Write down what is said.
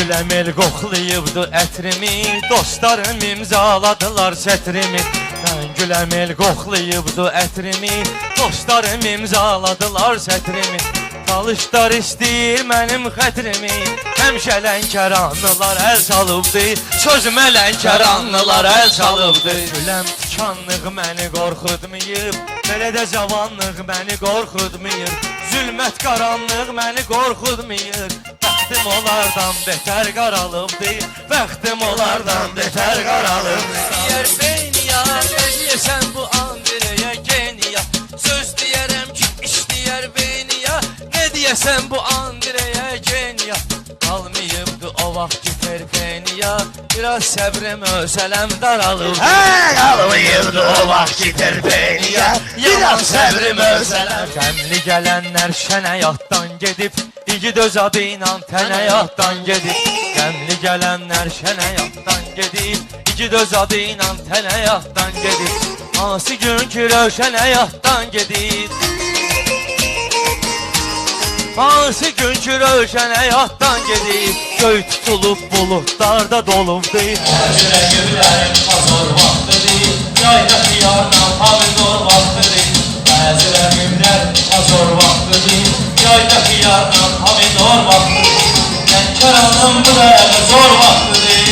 Güləmel qoxlayıbdı ətrimi, dostlarım imzaladılar sətrimi. Mən güləmel qoxlayıbdı ətrimi, dostlarım imzaladılar sətrimi. Talışlar istəyir mənim xətrimi, həmişə Lənkəranlılar əl salıbdı, sözümə Lənkəranlılar əl salıbdı. Güləm tikanlıq məni qorxutmayıb, belə də cavanlıq məni qorxutmayır. Zülmət qaranlıq məni qorxutmayır, bəxtim onlardan betər qaralıbdı, bəxtim onlardan betər qaralıbdı. Deyər beyniya, deyəsən bu Andreya geniya, söz deyərəm ki işləyər beyniya, ne deyəsən bu Andreya geniya. Qalmayıbdı o vaxt terpeniya, biraz səbrim özələm daralıb. Qalmayıbdı o vaxt terpeniya, biraz səbrim özələm. Qəmli gələnlər şənəyatdan gedib, igid öz adı ilə tənəyatdan gedib. Qəmli gələnlər şənəyatdan gedib, igid öz adı ilə tənəyatdan gedib. Hansı gün ki rövşən həyatdan gedib, hansı gün ki rövşən həyatdan gedib, göy tutulub bulutlarda dolubdu. Əzrə güllərim azor vaxtıdır, yayda xiyarla pomidor vaxtıdır. Əzrə güllərim azor vaxtıdır, yayda xiyarla pomidor vaxtıdır. Lənkəranın bu dəqiqə zor vaxtıdır.